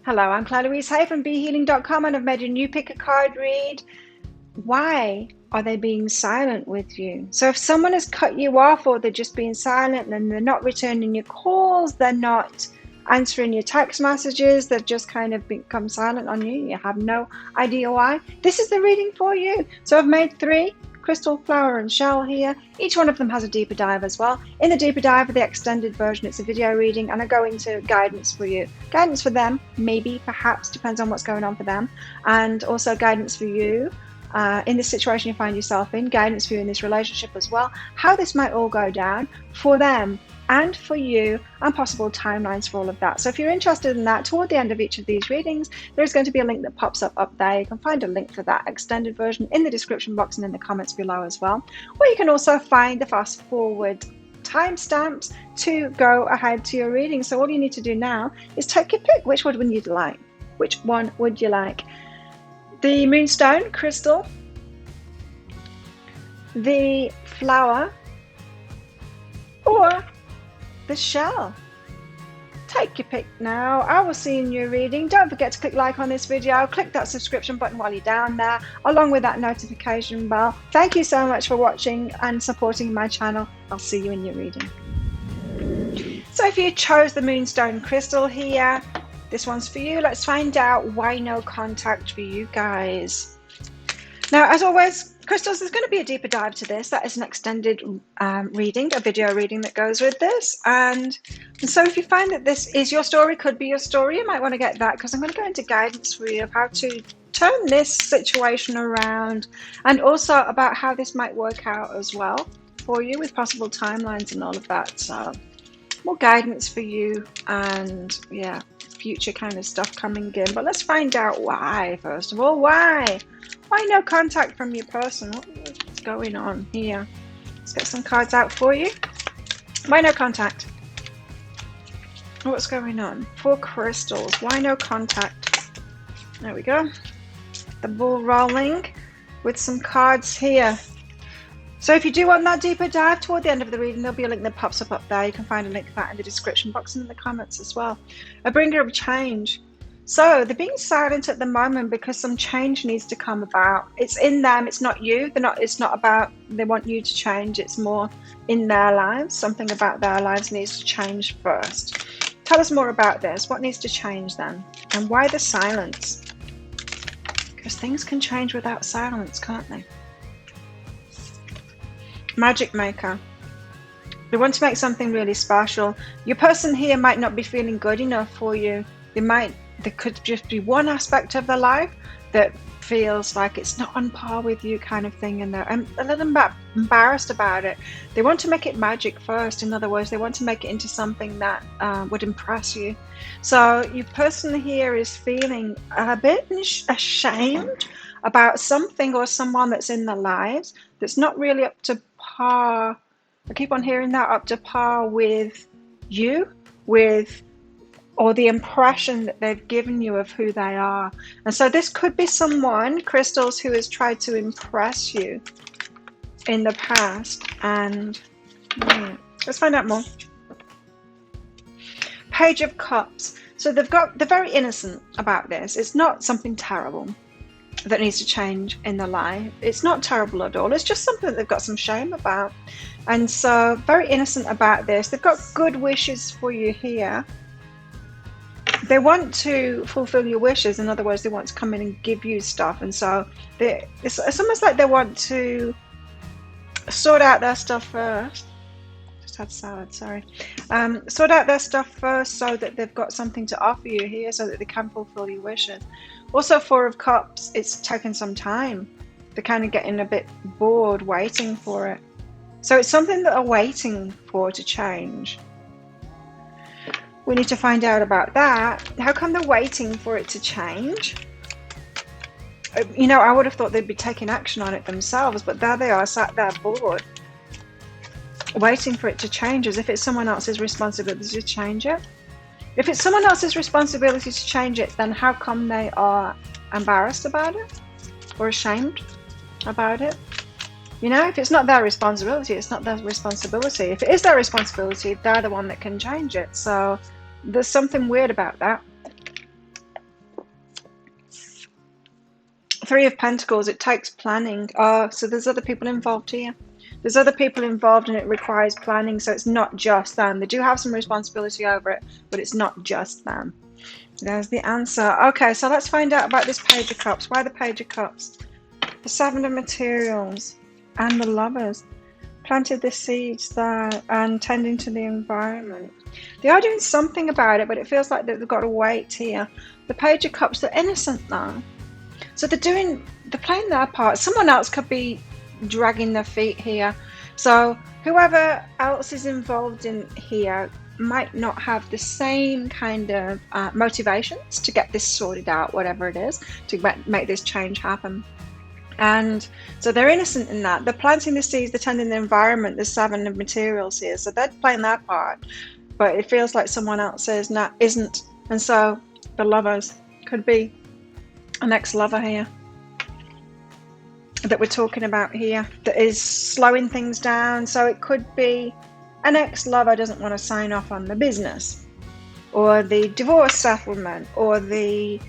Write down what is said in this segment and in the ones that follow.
Hello, I'm Claire Louise Hay from BeHealing.com, and I've made a new pick a card read. Why are they being silent with you? So if someone has cut you off, or they're just being silent and they're not returning your calls, they're not answering your text messages, they've just kind of become silent on you, you have no idea why, this is the reading for you. So I've made 3, crystal, flower and shell here. Each one of them has a deeper dive as well. In the deeper dive, for the extended version, it's a video reading, and I go into guidance for you, guidance for them, maybe, perhaps, depends on what's going on for them, and also guidance for you in this situation you find yourself in, guidance for you in this relationship as well, how this might all go down for them and for you, and possible timelines for all of that. So if you're interested in that, toward the end of each of these readings, there's going to be a link that pops up there. You can find a link for that extended version in the description box and in the comments below as well. Or you can also find the fast forward timestamps to go ahead to your reading. So all you need to do now is take your pick. Which one would you like? Which one would you like? The moonstone crystal, the flower, or the shell? Take your pick now. I will see you in your reading. Don't forget to click like on this video. Click that subscription button while you're down there, along with that notification bell. Thank you so much for watching and supporting my channel. I'll see you in your reading. So if you chose the moonstone crystal here, this one's for you. Let's find out why no contact for you guys. Now, as always, crystals, there's going to be a deeper dive to this. That is an extended reading, a video reading that goes with this. And so if you find that this is your story, could be your story, you might want to get that, because I'm going to go into guidance for you of how to turn this situation around, and also about how this might work out as well for you with possible timelines and all of that. So more guidance for you, and yeah, future kind of stuff coming in. But let's find out why, first of all. Why no contact from your person? What's going on here? Let's get some cards out for you. Why no contact? What's going on? 4 crystals. Why no contact? There we go. The ball rolling with some cards here. So if you do want that deeper dive toward the end of the reading, there'll be a link that pops up there. You can find a link for that in the description box and in the comments as well. A bringer of change. So they're being silent at the moment because some change needs to come about. It's in them, it's not you. It's not about they want you to change. It's more in their lives. Something about their lives needs to change first. Tell us more about this. What needs to change then? And why the silence? Because things can change without silence, can't they? Magic maker. They want to make something really special. Your person here might not be feeling good enough for you. There could just be one aspect of their life that feels like it's not on par with you, kind of thing, and they're a little bit embarrassed about it. They want to make it magic first. In other words, they want to make it into something that would impress you. So your person here is feeling a bit ashamed about something or someone that's in their lives that's not really up to par. I keep on hearing that, up to par with you, or the impression that they've given you of who they are. And so this could be someone, crystals, who has tried to impress you in the past. And let's find out more. Page of Cups. So they're very innocent about this. It's not something terrible that needs to change in their life. It's not terrible at all. It's just something that they've got some shame about. And so very innocent about this. They've got good wishes for you here. They want to fulfill your wishes. In other words, they want to come in and give you stuff. And so it's almost like they want to sort out their stuff first. Just had salad, sorry. Sort out their stuff first so that they've got something to offer you here, so that they can fulfill your wishes. Also, 4 of Cups, it's taken some time. They're kind of getting a bit bored waiting for it. So it's something that they're waiting for to change. We need to find out about that. How come they're waiting for it to change? You know, I would have thought they'd be taking action on it themselves, but there they are, sat there bored, waiting for it to change, as if it's someone else's responsibility to change it. If it's someone else's responsibility to change it, then how come they are embarrassed about it or ashamed about it? You know, if it's not their responsibility, it's not their responsibility. If it is their responsibility, they're the one that can change it. So there's something weird about that. Three of Pentacles, it takes planning. Oh, so there's other people involved here. There's other people involved and it requires planning, so it's not just them. They do have some responsibility over it, but it's not just them. There's the answer. Okay, so let's find out about this Page of Cups. Why the Page of Cups? The Seven of Materials and the Lovers. Planted the seeds there and tending to the environment. They are doing something about it, but it feels like they've got to wait here. The Page of Cups, they're innocent now. So they're playing their part. Someone else could be dragging their feet here. So whoever else is involved in here might not have the same kind of motivations to get this sorted out, whatever it is, to make this change happen. And so they're innocent in that. They're planting the seeds, they're tending the environment. There's Seven of Materials here, so they're playing that part. But it feels like someone else isn't. And so the Lovers could be an ex-lover here that we're talking about here that is slowing things down. So it could be an ex-lover doesn't want to sign off on the business or the divorce settlement or the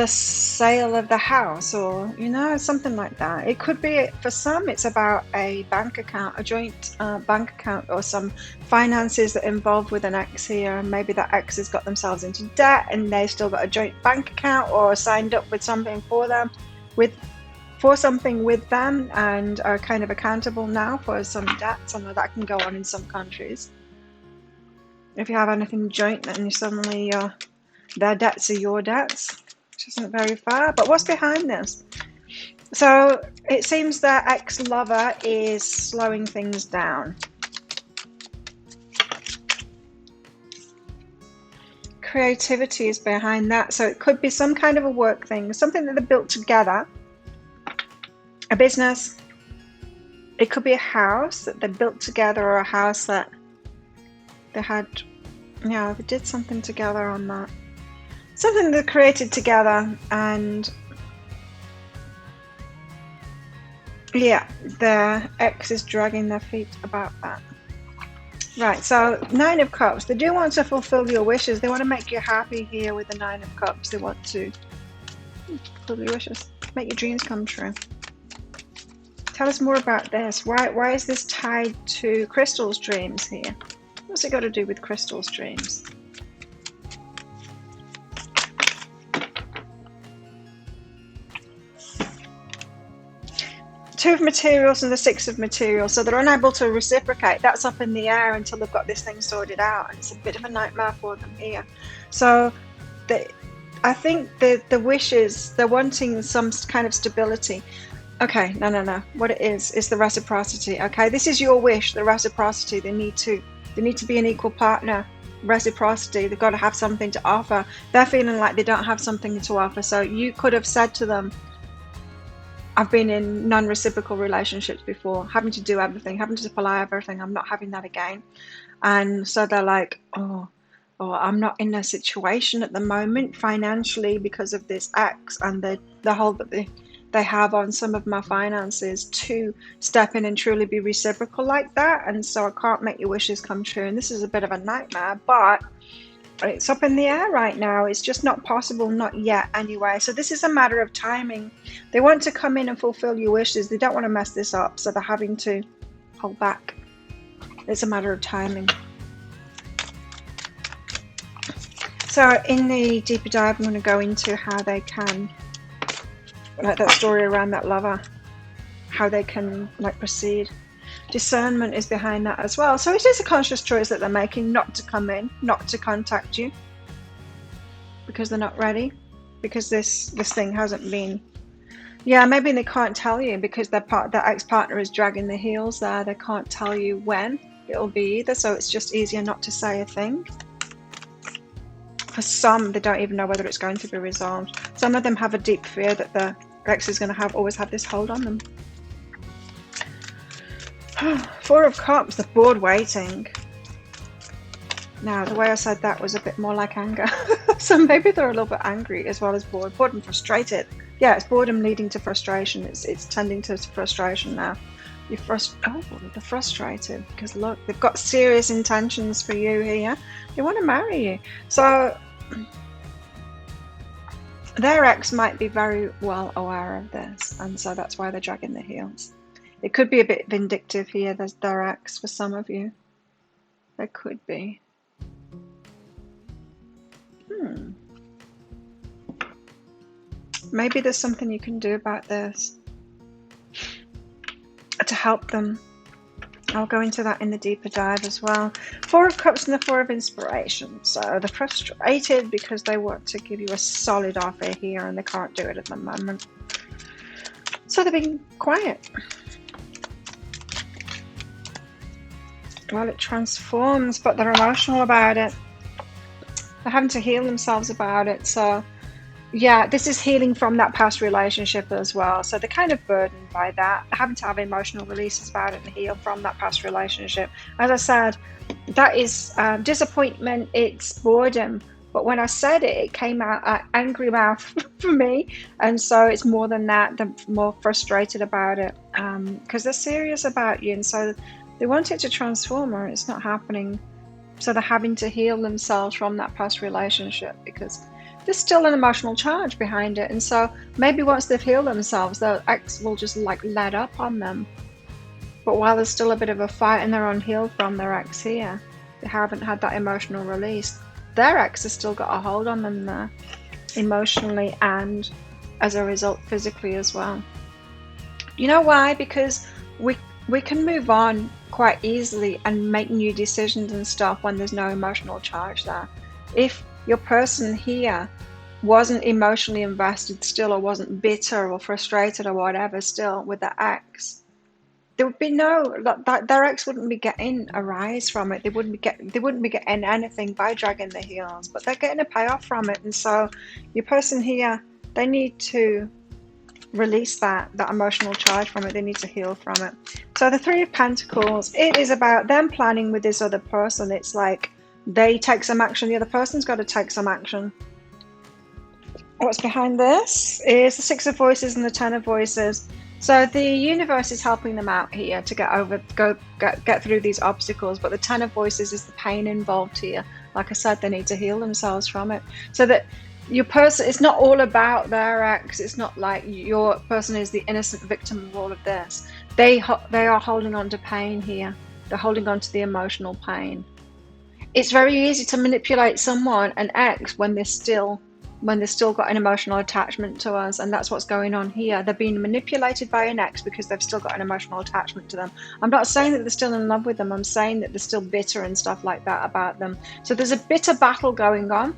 sale of the house, or something like that. It could be, for some, it's about a bank account, a joint bank account, or some finances that are involved with an ex here. Maybe that ex has got themselves into debt and they've still got a joint bank account or signed up with something for them, something with them, and are kind of accountable now for some debt. Some of that can go on in some countries. If you have anything joint, then suddenly their debts are your debts, which isn't very far. But what's behind this? So it seems that ex-lover is slowing things down. Creativity is behind that. So it could be some kind of a work thing, something that they built together. A business. It could be a house that they built together, or a house that they had, they did something together on that. Something they created together, and the ex is dragging their feet about that. Right, so Nine of Cups. They do want to fulfill your wishes. They want to make you happy here with the Nine of Cups. They want to fulfill your wishes, make your dreams come true. Tell us more about this. Why is this tied to Crystal's dreams here? What's it got to do with Crystal's dreams? Two of Materials and the Six of Materials. So they're unable to reciprocate. That's up in the air until they've got this thing sorted out. And it's a bit of a nightmare for them here. So I think the wishes, they're wanting some kind of stability. Okay, no. What it is the reciprocity. Okay, this is your wish, the reciprocity. They need to be an equal partner. Reciprocity. They've got to have something to offer. They're feeling like they don't have something to offer. So you could have said to them, I've been in non-reciprocal relationships before, having to do everything, having to supply everything. I'm not having that again. And so they're like, oh, I'm not in a situation at the moment financially because of this ex and the hold that they have on some of my finances to step in and truly be reciprocal like that. And so I can't make your wishes come true. And this is a bit of a nightmare, but it's up in the air right now. It's just not possible, not yet anyway. So this is a matter of timing. They want to come in and fulfill your wishes. They don't want to mess this up, so they're having to hold back. It's a matter of timing. So in the deeper dive, I'm going to go into how they can, like that story around that lover, how they can proceed. Discernment is behind that as well. So it is a conscious choice that they're making not to come in, not to contact you because they're not ready, because this thing hasn't been, maybe they can't tell you because their ex-partner is dragging their heels there. They can't tell you when it'll be either, so it's just easier not to say a thing. For some, they don't even know whether it's going to be resolved. Some of them have a deep fear that the ex is going to always have this hold on them. Four of Cups, they're bored waiting. Now, the way I said that was a bit more like anger. So maybe they're a little bit angry as well as bored. Bored and frustrated. Yeah, it's boredom leading to frustration. It's tending to frustration now. They're frustrated because look, they've got serious intentions for you here. They want to marry you. So Their ex might be very well aware of this, and so that's why they're dragging their heels. It could be a bit vindictive here, there's their ex for some of you. There could be. Maybe there's something you can do about this to help them. I'll go into that in the deeper dive as well. Four of Cups and the Four of Inspiration. So they're frustrated because they want to give you a solid offer here and they can't do it at the moment. So they're being quiet while it transforms, but they're emotional about it. They're having to heal themselves about it. So yeah, this is healing from that past relationship as well. So they're kind of burdened by that, having to have emotional releases about it and heal from that past relationship. As I said, that is disappointment, it's boredom. But when I said it, it came out angry mouth for me. And so it's more than that. They're more frustrated about it because they're serious about you. And so they want it to transform or it's not happening. So they're having to heal themselves from that past relationship because there's still an emotional charge behind it. And so maybe once they've healed themselves, their ex will just like let up on them. But while there's still a bit of a fight and they're unhealed from their ex here, they haven't had that emotional release. Their ex has still got a hold on them there, emotionally and as a result physically as well. You know why? Because we can move on quite easily and make new decisions and stuff when there's no emotional charge there. If your person here wasn't emotionally invested still, or wasn't bitter or frustrated or whatever still with their ex, there would be their ex wouldn't be getting a rise from it. They wouldn't be getting anything by dragging their heels, but they're getting a payoff from it. And so your person here, they need to release that emotional charge from it. They need to heal from it. So the Three of Pentacles, it is about them planning with this other person. It's like they take some action, the other person's got to take some action. What's behind this is the Six of Voices and the Ten of Voices. So the universe is helping them out here to get through these obstacles, but the Ten of Voices is the pain involved here. Like I said, they need to heal themselves from it. So that your person, it's not all about their ex. It's not like your person is the innocent victim of all of this. They are holding on to pain here. They're holding on to the emotional pain. It's very easy to manipulate someone, an ex, when they're still got an emotional attachment to us, and that's what's going on here. They're being manipulated by an ex because they've still got an emotional attachment to them. I'm not saying that they're still in love with them. I'm saying that they're still bitter and stuff like that about them. So there's a bitter battle going on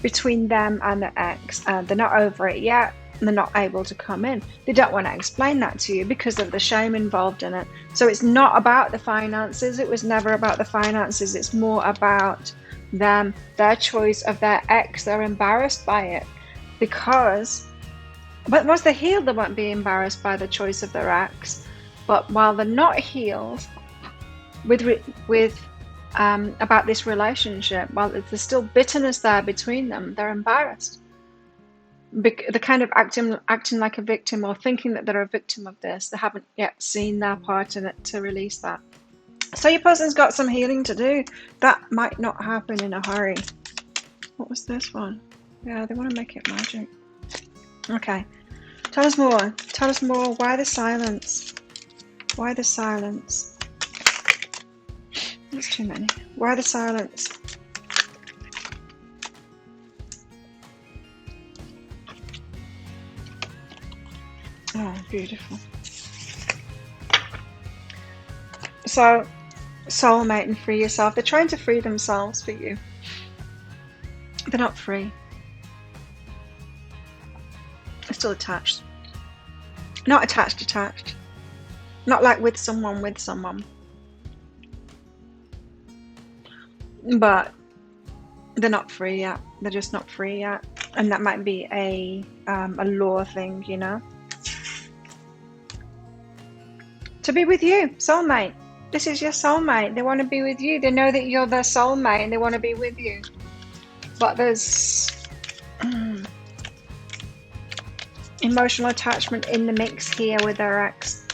between them and the ex. They're not over it yet. They're not able to come in. They don't want to explain that to you because of the shame involved in it. So it's not about the finances. It was never about the finances. It's more about them, their choice of their ex. They're embarrassed by it because, but once they're healed, they won't be embarrassed by the choice of their ex. But while they're not healed with about this relationship, while there's still bitterness there between them, they're embarrassed. They're kind of acting like a victim, or thinking that they're a victim of this. They haven't yet seen their part in it to release that. So your person's got some healing to do. That might not happen in a hurry. What was this one? Yeah, they want to make it magic. Okay. Tell us more. Tell us more. Why the silence? Why the silence? There's too many. Why the silence? Oh, beautiful. So, soulmate and free yourself. They're trying to free themselves for you. They're not free. They're still attached. Not attached. Not like with someone. But they're not free yet. They're just not free yet. And that might be a law thing, you know. To be with you, soulmate. This is your soulmate. They want to be with you. They know that you're their soulmate and they want to be with you. But there's emotional attachment in the mix here with their ex.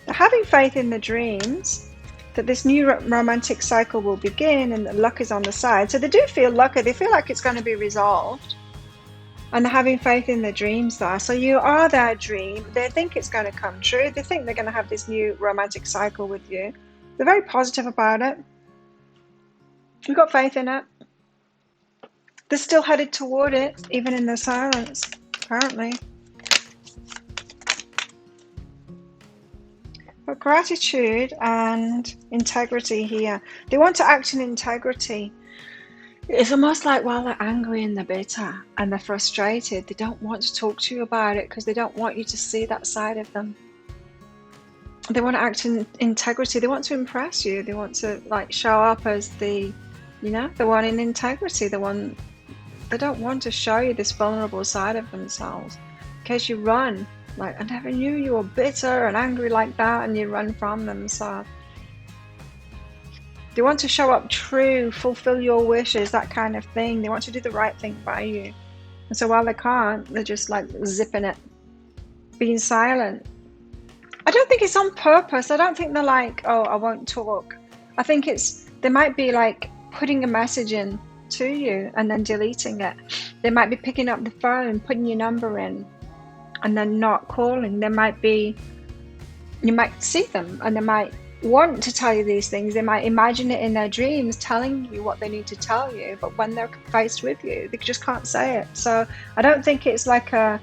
They're having faith in the dreams. that this new romantic cycle will begin and that luck is on the side. So they do feel lucky. They feel like it's going to be resolved. And they're having faith in their dreams there. So you are their dream. They think it's going to come true. They think they're going to have this new romantic cycle with you. They're very positive about it. You've got faith in it. They're still headed toward it, even in their silence, apparently. But gratitude and integrity here. They want to act in integrity. It's almost like while they're angry and they're bitter and they're frustrated, they don't want to talk to you about it because they don't want you to see that side of them. They want to act in integrity. They want to impress you. They want to like show up as the one in integrity, the one. They don't want to show you this vulnerable side of themselves in case you run. Like, I never knew you were bitter and angry like that, and you run from them. So they want to show up true, fulfill your wishes, that kind of thing. They want to do the right thing by you. And so while they can't, they're just like zipping it, being silent. I don't think it's on purpose. I don't think they're like, oh, I won't talk. I think they might be like putting a message in to you and then deleting it. They might be picking up the phone, putting your number in, and then not calling. You might see them and they might want to tell you these things. They might imagine it in their dreams, telling you what they need to tell you, but when they're faced with you, they just can't say it. So I don't think it's like a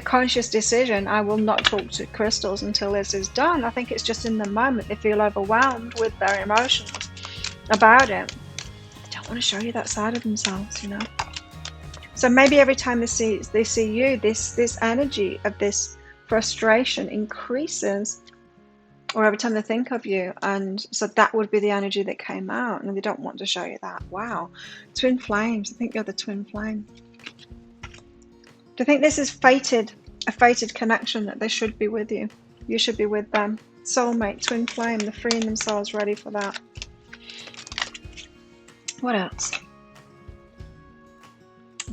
conscious decision. I will not talk to crystals until this is done. I think it's just in the moment they feel overwhelmed with their emotions about it. They don't want to show you that side of themselves, So maybe every time they see you, this energy of this frustration increases, or every time they think of you, and so that would be the energy that came out, and they don't want to show you that. Wow. Twin flames. I think you're the twin flame. Do you think this is a fated connection, that they should be with you? You should be with them. Soulmate, twin flame, they're freeing themselves, ready for that. What else?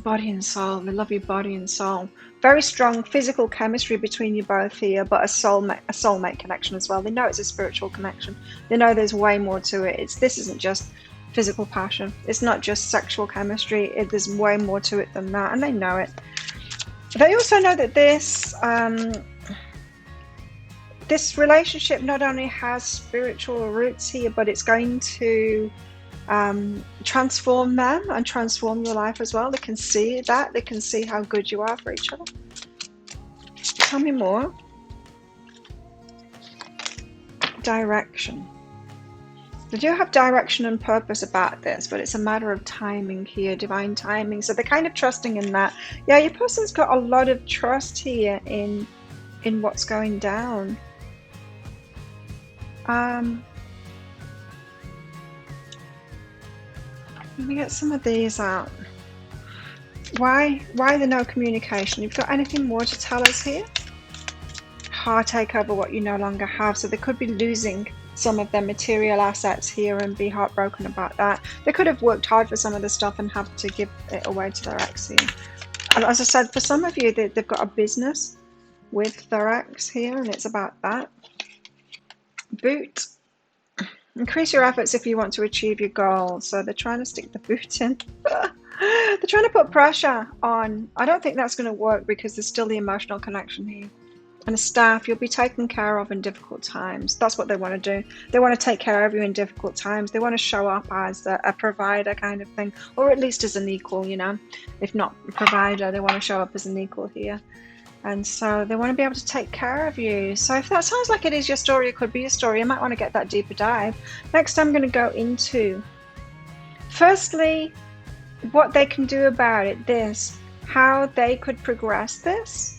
Body and soul. They love your body and soul. Very strong physical chemistry between you both here, but a soulmate connection as well. They know it's a spiritual connection. They know there's way more to it. This isn't just physical passion. It's not just sexual chemistry. There's way more to it than that, and they know it. They also know that this relationship not only has spiritual roots here, but it's going to transform them and transform your life as well. They can see that. They can see how good you are for each other. Tell me more. Direction. They do have direction and purpose about this, but it's a matter of timing here, divine timing. So they're kind of trusting in that. Yeah, your person's got a lot of trust here in what's going down. Let me get some of these out. Why the no communication? You've got anything more to tell us here? Heartache over what you no longer have. So they could be losing some of their material assets here and be heartbroken about that. They could have worked hard for some of the stuff and have to give it away to their ex here. And as I said, for some of you, they've got a business with their ex here, and it's about that. Boot. Increase your efforts if you want to achieve your goal. So they're trying to stick the boot in. They're trying to put pressure on. I don't think that's going to work because there's still the emotional connection here. And a staff, you'll be taken care of in difficult times. That's what they want to do. They want to take care of you in difficult times. They want to show up as a provider kind of thing, or at least as an equal, If not a provider, they want to show up as an equal here. And so they want to be able to take care of you. So if that sounds like it is your story, it could be your story. You might want to get that deeper dive. Next, I'm going to go into, firstly, what they can do about it, how they could progress this.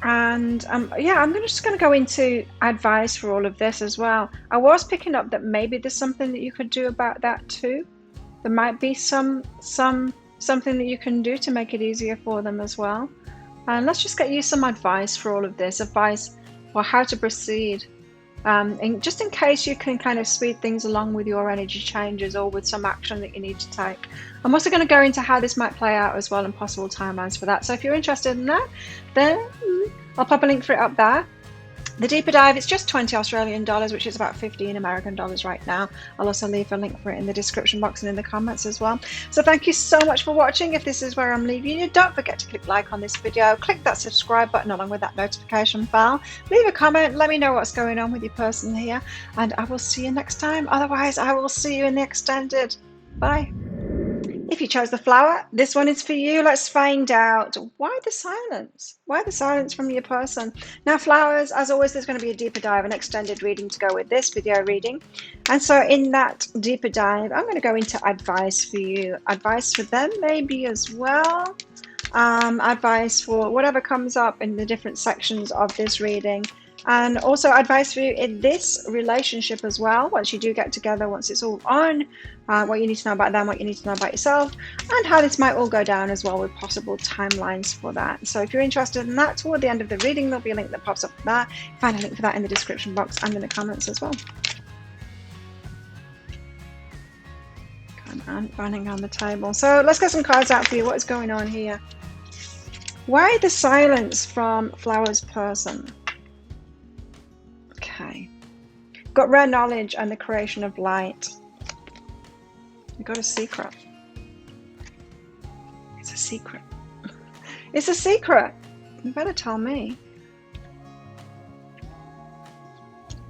And I'm just going to go into advice for all of this as well. I was picking up that maybe there's something that you could do about that too. There might be something that you can do to make it easier for them as well. And let's just get you some advice for all of this. Advice for how to proceed. And just in case you can kind of speed things along with your energy changes or with some action that you need to take. I'm also going to go into how this might play out as well and possible timelines for that. So if you're interested in that, then I'll pop a link for it up there. The deeper dive, it's just 20 Australian dollars, which is about 15 American dollars right now. I'll also leave a link for it in the description box and in the comments as well. So thank you so much for watching. If this is where I'm leaving you, don't forget to click like on this video, click that subscribe button along with that notification bell, leave a comment, let me know what's going on with your person here, and I will see you next time. Otherwise, I will see you in the extended. Bye. If you chose the flower, this one is for you. Let's find out why the silence. Why the silence from your person? Now, flowers, as always, there's going to be a deeper dive, an extended reading to go with this video reading. And so in that deeper dive, I'm going to go into advice for you. Advice for them maybe as well. Advice for whatever comes up in the different sections of this reading. And also advice for you in this relationship as well, once you do get together, once it's all on, what you need to know about them, what you need to know about yourself, and how this might all go down as well, with possible timelines for that. So if you're interested in that, toward the end of the reading, there'll be a link that pops up for that. Find a link for that in the description box and in the comments as well. Come on, running on the table. So let's get some cards out for you. What is going on here? Why the silence from Flower's person? Okay, got rare knowledge and the creation of light. We got a secret. It's a secret. It's a secret. You better tell me.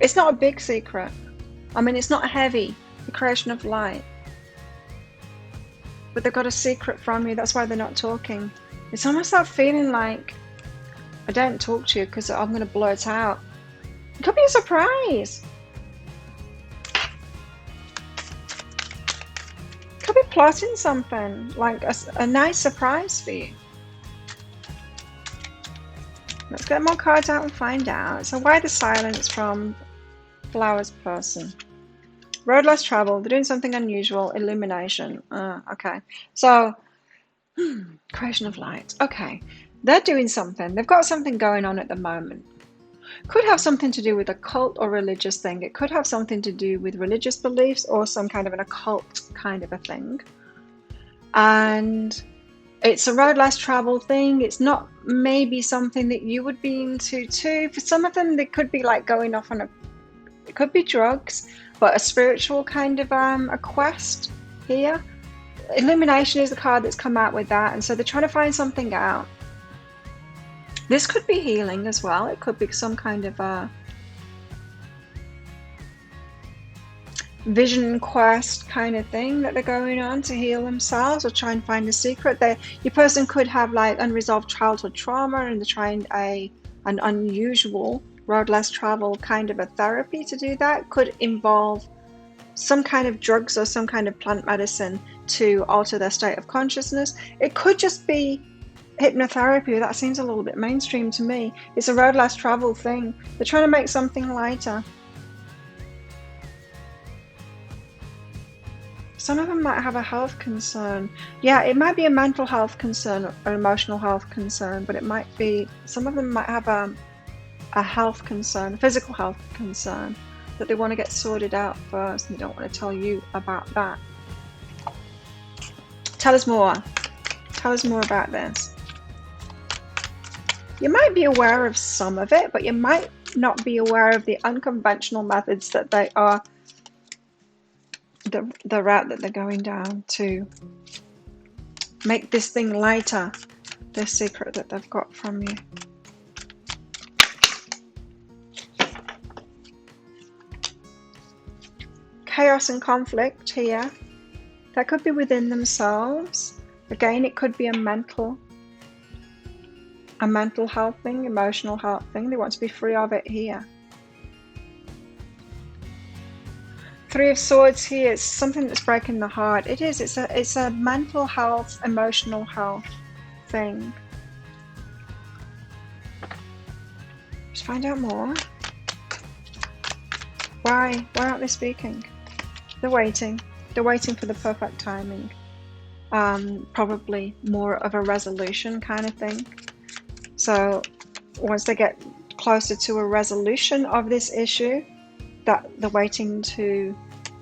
It's not a big secret. I mean, it's not heavy. The creation of light. But they've got a secret from you. That's why they're not talking. It's almost that feeling like, I don't talk to you because I'm going to blurt out. It could be a surprise. Could be plotting something, like a nice surprise for you. Let's get more cards out and find out. So why the silence from Flower's person? Road less traveled. They're doing something unusual. Illumination. Okay. So, creation of light. Okay. They're doing something. They've got something going on at the moment. Could have something to do with a cult or religious thing. It could have something to do with religious beliefs or some kind of an occult kind of a thing. And it's a road less traveled thing. It's not maybe something that you would be into too. For some of them, they could be like going off on it could be drugs, but a spiritual kind of a quest here. Illumination is the card that's come out with that. And so they're trying to find something out. This could be healing as well. It could be some kind of a vision quest kind of thing that they're going on to heal themselves or try and find a secret. Your person could have like unresolved childhood trauma and they're trying an unusual road less travel kind of a therapy to do that. Could involve some kind of drugs or some kind of plant medicine to alter their state of consciousness. It could just be hypnotherapy. That seems a little bit mainstream to me. It's a road less travel thing. They're trying to make something lighter. Some of them might have a health concern. Yeah, it might be a mental health concern or emotional health concern, but it might be, some of them might have a health concern, a physical health concern that they want to get sorted out first, and they don't want to tell you about that. Tell us more. Tell us more about this. You might be aware of some of it, but you might not be aware of the unconventional methods that they are, the route that they're going down to make this thing lighter, this secret that they've got from you. Chaos and conflict here. That could be within themselves. Again, it could be a mental health thing, emotional health thing. They want to be free of it here. Three of Swords here. It's something that's breaking the heart. It is. It's a mental health, emotional health thing. Let's find out more. Why aren't they speaking? They're waiting. They're waiting for the perfect timing. Probably more of a resolution kind of thing. So once they get closer to a resolution of this issue, that they're waiting to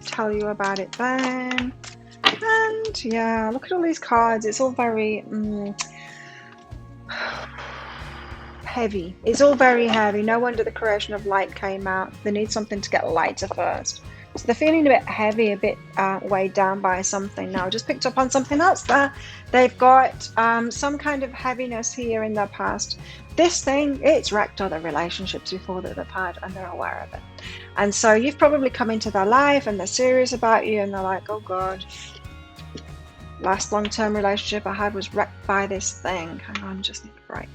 tell you about it then. And yeah, look at all these cards. It's all very heavy. It's all very heavy. No wonder the creation of light came out. They need something to get lighter first. So they're feeling a bit heavy, a bit weighed down by something now. Just picked up on something else there. They've got some kind of heaviness here in their past. This thing, it's wrecked other relationships before that they've had, and they're aware of it. And so you've probably come into their life and they're serious about you, and they're like, oh God, last long-term relationship I had was wrecked by this thing. Hang on, just need a break.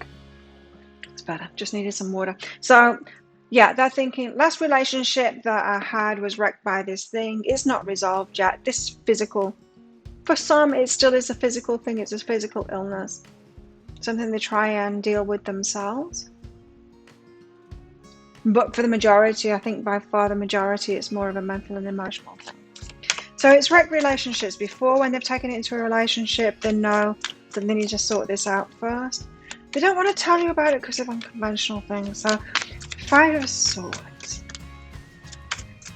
It's better. Just needed some water. So yeah, they're thinking, last relationship that I had was wrecked by this thing. It's not resolved yet. This physical, for some, it still is a physical thing. It's a physical illness. Something they try and deal with themselves. But for the majority, I think by far the majority, it's more of a mental and emotional thing. So it's wrecked relationships before. When they've taken it into a relationship, they know that they need to sort this out first. They don't want to tell you about it because of unconventional things. So 5 of Swords.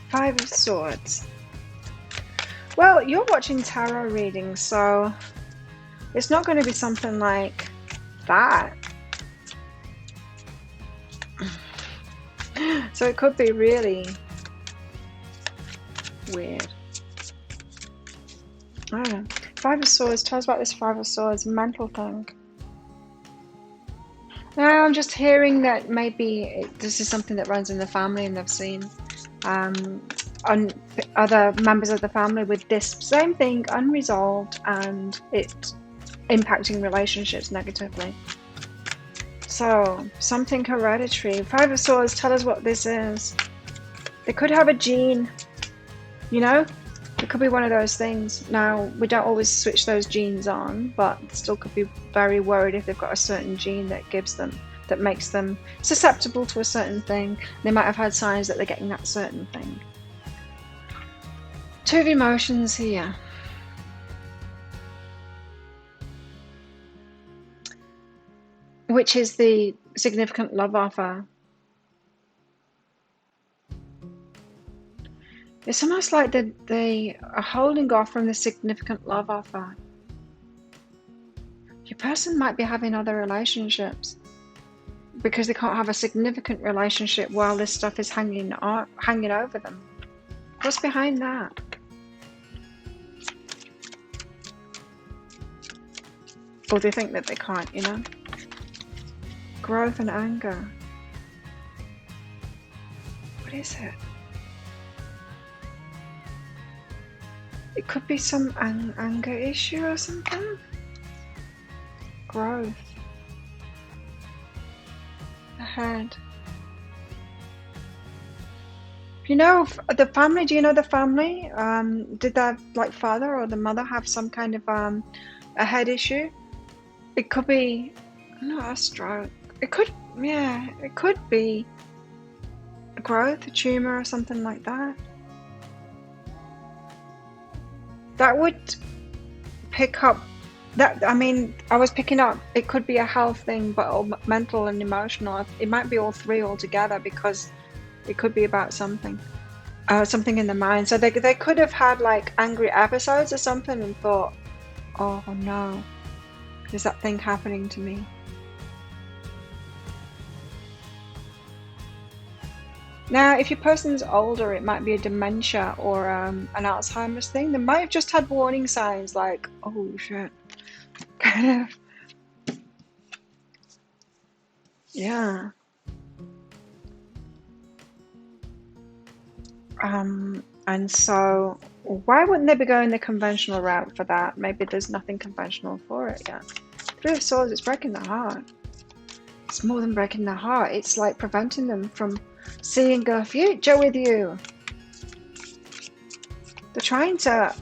5 of Swords. Well, you're watching tarot readings, so it's not going to be something like that. So it could be really weird. I don't know. 5 of Swords. Tell us about this 5 of Swords mental thing. Now I'm just hearing that maybe this is something that runs in the family, and they've seen other members of the family with this same thing unresolved, and it impacting relationships negatively. So something hereditary. 5 of Swords. Tell us what this is. They could have a gene, you know. It could be one of those things. Now, we don't always switch those genes on, but still could be very worried if they've got a certain gene that gives them, that makes them susceptible to a certain thing. They might have had signs that they're getting that certain thing. 2 of emotions here. Which is the significant love offer. It's almost like they are holding off from the significant love offer. Your person might be having other relationships because they can't have a significant relationship while this stuff is hanging over them. What's behind that? Or they think that they can't, you know? Growth and anger. What is it? It could be some anger issue or something. Growth. Ahead. You know the family? Do you know the family? Did that like father or the mother have some kind of a head issue? It could be not a stroke. It could, yeah, it could be a growth, a tumor, or something like that. That would pick up that. I mean, I was picking up it could be a health thing, but mental and emotional. It might be all 3 altogether, because it could be about something in the mind. So they could have had like angry episodes or something and thought, oh no, is that thing happening to me? Now, if your person's older, it might be a dementia or an Alzheimer's thing. They might have just had warning signs like, oh shit, kind of. Yeah. And so why wouldn't they be going the conventional route for that? Maybe there's nothing conventional for it yet. 3 of Swords, it's breaking their heart. It's more than breaking their heart. It's like preventing them from seeing a future with you. They're trying to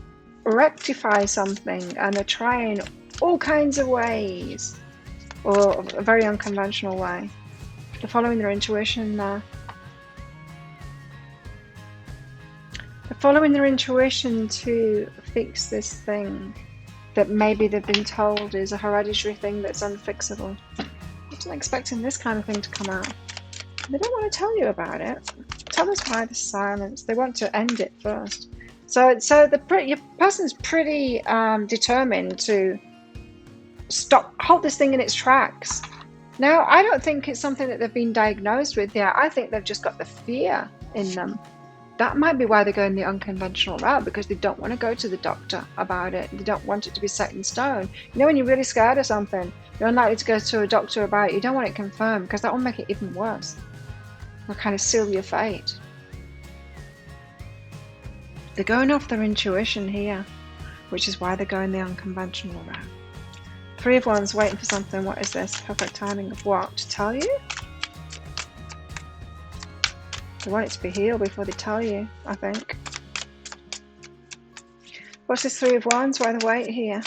rectify something, and they're trying all kinds of ways, or a very unconventional way. They're following their intuition there. They're following their intuition to fix this thing that maybe they've been told is a hereditary thing that's unfixable. I wasn't expecting this kind of thing to come out. They don't want to tell you about it. Tell us why the silence. They want to end it first. So your person's pretty determined to hold this thing in its tracks. Now, I don't think it's something that they've been diagnosed with yet. I think they've just got the fear in them. That might be why they're going the unconventional route, because they don't want to go to the doctor about it. They don't want it to be set in stone. You know, when you're really scared of something, you're unlikely to go to a doctor about it. You don't want it confirmed, because that will make it even worse. It'll kind of seal your fate. They're going off their intuition here, which is why they're going the unconventional route. Three of Wands, waiting for something. What is this? Perfect timing of what? To tell you? They want it to be healed before they tell you, I think. What's this Three of Wands? Why the wait here?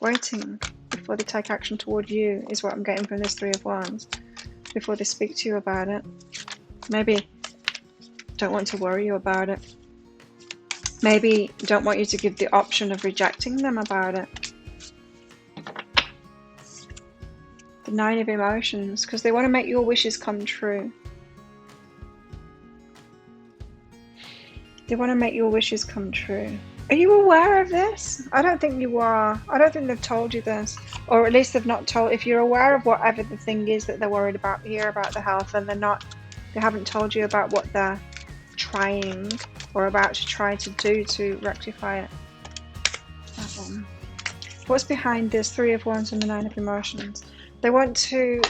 Waiting before they take action toward you is what I'm getting from this Three of Wands. Before they speak to you about it. Maybe don't want to worry you about it. Maybe don't want you to give the option of rejecting them about it. The Nine of Emotions, because they want to make your wishes come true. They want to make your wishes come true. Are you aware of this? I don't think you are. I don't think they've told you this. Or at least they've not told. If you're aware of whatever the thing is that they're worried about here, about the health, and they haven't told you about what they're trying or about to try to do to rectify it. That one. What's behind this Three of Wands and the Nine of Emotions? They want to...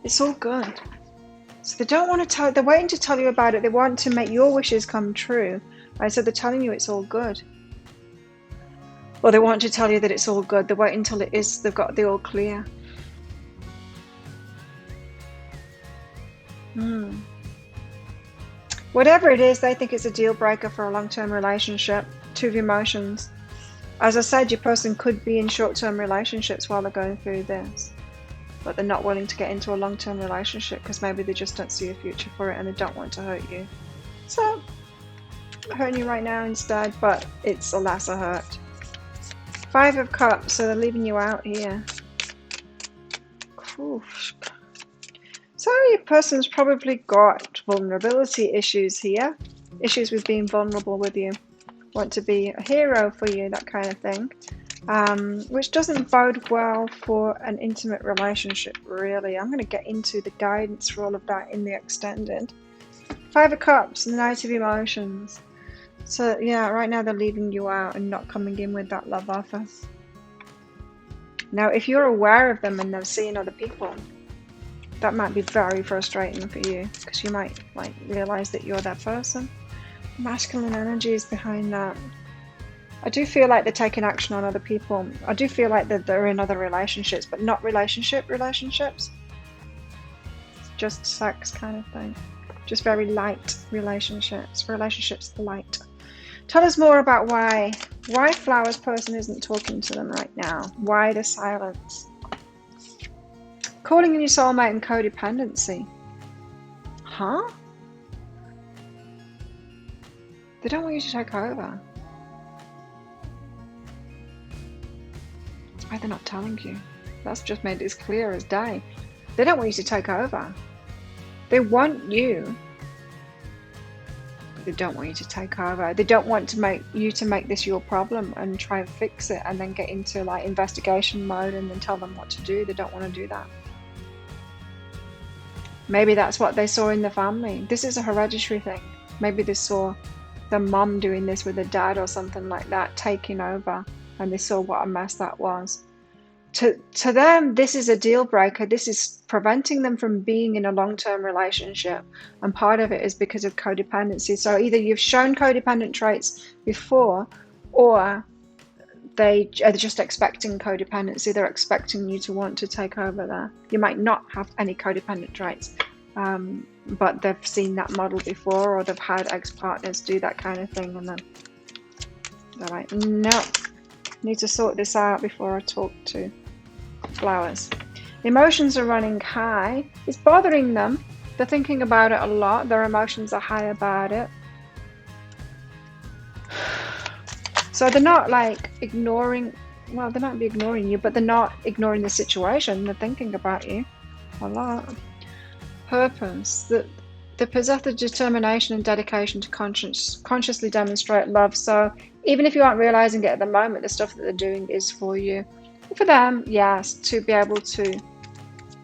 It's all good. So they don't want to tell... They're waiting to tell you about it. They want to make your wishes come true. Right? So they're telling you it's all good. Or they want to tell you that it's all good. They're waiting until it is. They've got the all clear. Whatever it is, they think it's a deal breaker for a long-term relationship. Two of Emotions. As I said, your person could be in short-term relationships while they're going through this. But they're not willing to get into a long-term relationship because maybe they just don't see a future for it and they don't want to hurt you. So, they're hurting you right now instead, but it's a lesser hurt. Five of Cups, so they're leaving you out here. Oof. So your person's probably got vulnerability issues here. Issues with being vulnerable with you. Want to be a hero for you, that kind of thing. Which doesn't bode well for an intimate relationship, really. I'm going to get into the guidance for all of that in the extended. Five of Cups and the Knight of Emotions. So, yeah, right now they're leaving you out and not coming in with that love offer. Now, if you're aware of them and they're seeing other people, that might be very frustrating for you because you might realize that you're that person. Masculine energy is behind that. I do feel like they're taking action on other people. I do feel like that they're in other relationships, but not relationships. Just sex kind of thing. Just very light relationships. Relationships light. Tell us more about why Flower's person isn't talking to them right now. Why the silence? Calling in your soulmate and codependency. Huh? They don't want you to take over. That's why they're not telling you. That's just made it as clear as day. They don't want you to take over. They want you. But they don't want you to take over. They don't want to make this your problem and try and fix it and then get into like investigation mode and then tell them what to do. They don't want to do that. Maybe that's what they saw in the family. This is a hereditary thing. Maybe they saw the mum doing this with the dad or something like that, taking over, and they saw what a mess that was. To them, this is a deal breaker. This is preventing them from being in a long-term relationship, and part of it is because of codependency. So either you've shown codependent traits before, or they are just expecting codependency. They're expecting you to want to take over there. You might not have any codependent traits, but they've seen that model before, or they've had ex-partners do that kind of thing, and then they're like, no, need to sort this out before I talk to Flowers. Emotions are running high. It's bothering them. They're thinking about it a lot. Their emotions are high about it. So they're not like ignoring, well, they might be ignoring you, but they're not ignoring the situation. They're thinking about you a lot. Purpose. They possess the determination and dedication to consciously demonstrate love. So even if you aren't realizing it at the moment, the stuff that they're doing is for you. For them, yes, to be able to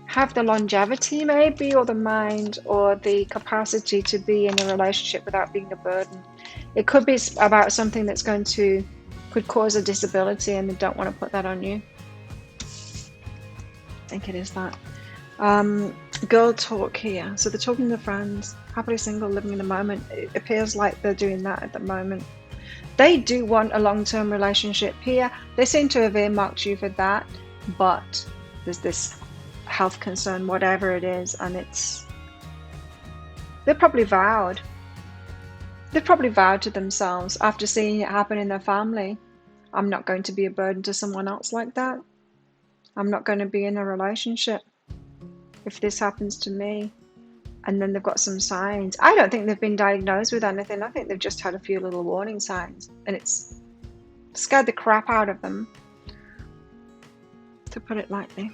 have the longevity maybe, or the mind, or the capacity to be in a relationship without being a burden. It could be about something that's could cause a disability, and they don't want to put that on you. I think it is that. Girl talk here. So they're talking to friends, happily single, living in the moment. It appears like they're doing that at the moment. They do want a long-term relationship here. They seem to have earmarked you for that, but there's this health concern, whatever it is, and they're probably vowed. They've probably vowed to themselves after seeing it happen in their family, I'm not going to be a burden to someone else like that. I'm not going to be in a relationship if this happens to me. And then they've got some signs. I don't think they've been diagnosed with anything. I think they've just had a few little warning signs, and it's scared the crap out of them, to put it lightly.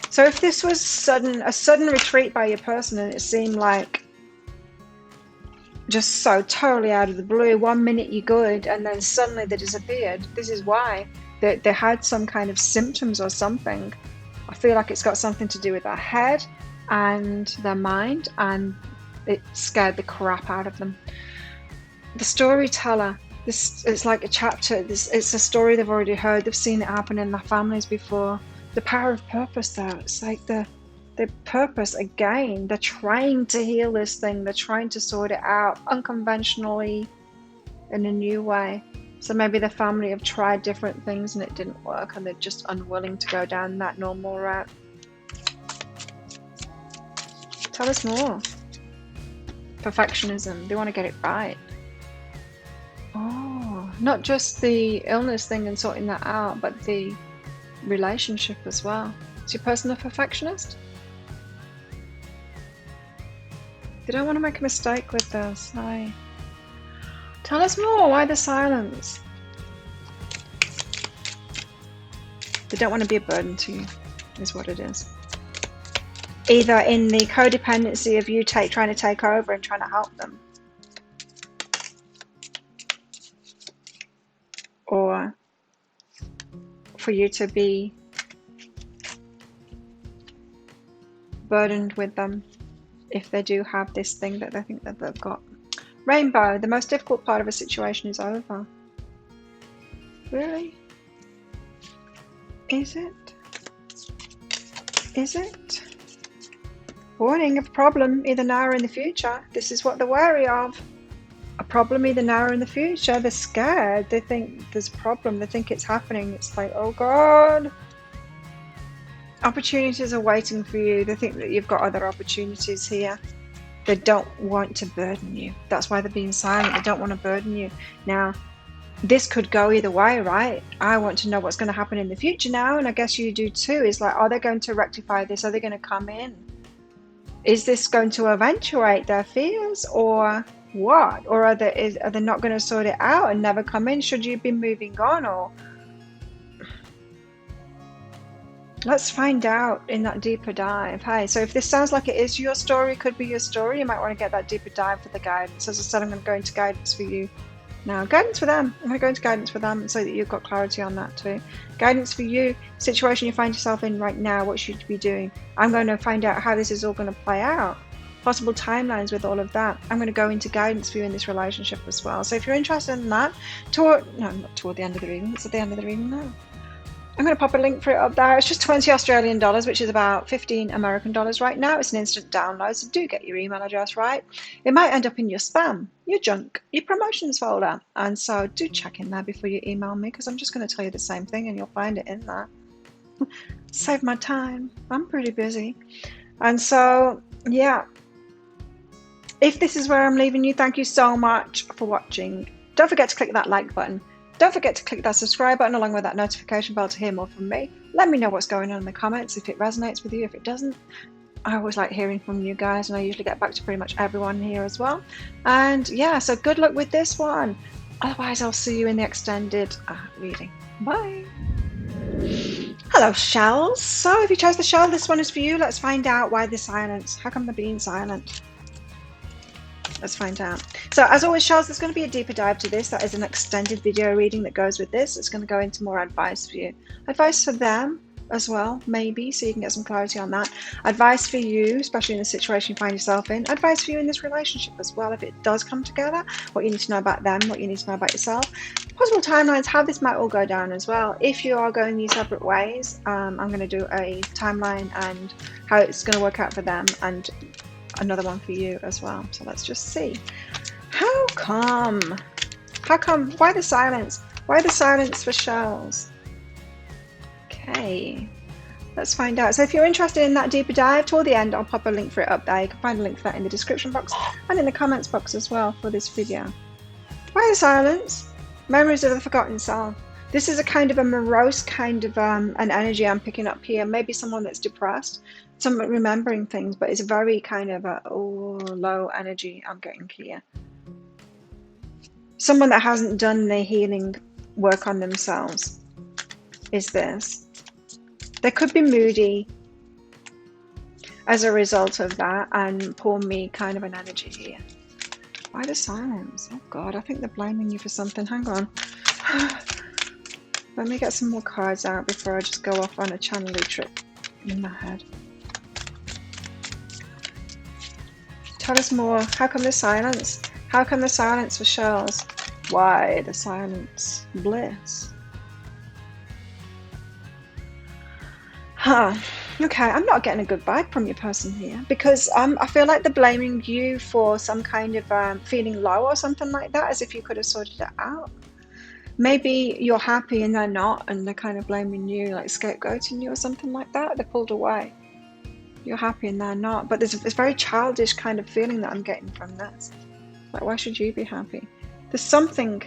So if this was a sudden retreat by your person, and it seemed like just so totally out of the blue, 1 minute you're good and then suddenly they disappeared, this is why. They had some kind of symptoms or something. I feel like it's got something to do with their head and their mind, and it scared the crap out of them. The storyteller, it's like a chapter. It's a story they've already heard. They've seen it happen in their families before. The power of purpose, though, it's like the purpose again. They're trying to heal this thing. They're trying to sort it out unconventionally, in a new way. So maybe the family have tried different things and it didn't work, and they're just unwilling to go down that normal route. Tell us more. Perfectionism. They want to get it right. Oh, not just the illness thing and sorting that out, but the relationship as well. Is your person a perfectionist? They don't want to make a mistake with this. Hi. Tell us more. Why the silence? They don't want to be a burden to you, is what it is. Either in the codependency of you trying to take over and trying to help them, or for you to be burdened with them if they do have this thing that they think that they've got. Rainbow, the most difficult part of a situation is over. Really? Is it? Is it? Warning of problem either now or in the future. This is what they're wary of. A problem either now or in the future. They're scared. They think there's a problem. They think it's happening. It's like, oh God. Opportunities are waiting for you. They think that you've got other opportunities here. They don't want to burden you. That's why they're being silent. They don't want to burden you. Now, this could go either way, right? I want to know what's going to happen in the future now, and I guess you do too. It's like, are they going to rectify this? Are they going to come in? Is this going to eventuate their fears, or what? Or are they not going to sort it out and never come in? Should you be moving on, or... Let's find out in that deeper dive. Hey, so if this sounds like it is your story, could be your story, you might want to get that deeper dive for the guidance. As I said, I'm going to go into guidance for you now. Guidance for them. I'm going to go into guidance for them so that you've got clarity on that too. Guidance for you, situation you find yourself in right now, what should you be doing? I'm going to find out how this is all going to play out. Possible timelines with all of that. I'm going to go into guidance for you in this relationship as well. So if you're interested in that, not toward the end of the reading, it's at the end of the reading now. I'm going to pop a link for it up there. It's just 20 Australian dollars, which is about 15 American dollars right now. It's an instant download, so do get your email address right. It might end up in your spam, your junk, your promotions folder. And so do check in there before you email me, because I'm just going to tell you the same thing and you'll find it in there. Save my time. I'm pretty busy. And so, yeah. If this is where I'm leaving you, thank you so much for watching. Don't forget to click that like button. Don't forget to click that subscribe button along with that notification bell to hear more from me. Let me know what's going on in the comments, if it resonates with you, if it doesn't. I always like hearing from you guys, and I usually get back to pretty much everyone here as well. And yeah, so good luck with this one. Otherwise, I'll see you in the extended reading. Bye. Hello, shells. So if you chose the shell, this one is for you. Let's find out why the silence. How come they're being silent? Let's find out. So as always, shells, there's going to be a deeper dive to this. That is an extended video reading that goes with this. It's going to go into more advice for you. Advice for them as well, maybe, so you can get some clarity on that. Advice for you, especially in the situation you find yourself in. Advice for you in this relationship as well, if it does come together, what you need to know about them, what you need to know about yourself. Possible timelines, how this might all go down as well. If you are going these separate ways, I'm going to do a timeline and how it's going to work out for them, and another one for you as well. So let's just see. How come? Why the silence? Why the silence for shells? Okay, let's find out. So if you're interested in that deeper dive, toward the end I'll pop a link for it up there. You can find a link for that in the description box and in the comments box as well for this video. Why the silence? Memories of the forgotten self. This is a kind of a morose kind of an energy I'm picking up here. Maybe someone that's depressed, someone remembering things, but it's a very kind of a low energy I'm getting here. Someone that hasn't done their healing work on themselves is this. They could be moody as a result of that, and poor me kind of an energy here. Why the silence? Oh God, I think they're blaming you for something. Hang on. Let me get some more cards out before I just go off on a channeling trip in my head. Tell us more. How come the silence? How come the silence for shells? Why the silence? Bliss. Okay, I'm not getting a good vibe from your person here, because I feel like they're blaming you for some kind of feeling low or something like that, as if you could have sorted it out. Maybe you're happy and they're not, and they're kind of blaming you, like scapegoating you or something like that. They pulled away. You're happy and they're not, but there's this very childish kind of feeling that I'm getting from this. Like, why should you be happy? There's something,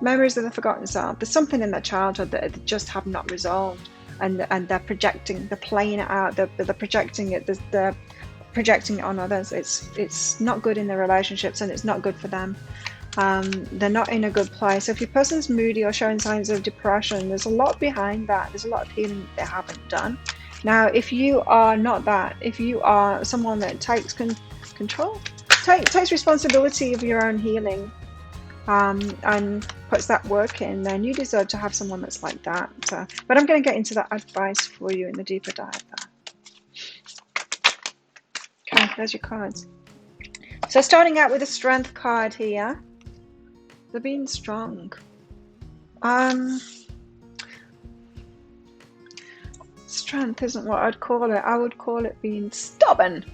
memories of the forgotten self, there's something in their childhood that they just have not resolved. And they're projecting, they're playing it out, they're projecting it, they're projecting it on others. It's not good in their relationships, and it's not good for them. They're not in a good place. So if your person's moody or showing signs of depression, there's a lot behind that. There's a lot of healing that they haven't done. Now, if you are not that, if you are someone that takes control, takes responsibility of your own healing, and puts that work in, then you deserve to have someone that's like that. But I'm going to get into that advice for you in the deeper dive there. Okay, there's your cards. So starting out with a strength card here. They're being strong. Strength isn't what I'd call it. I would call it being stubborn.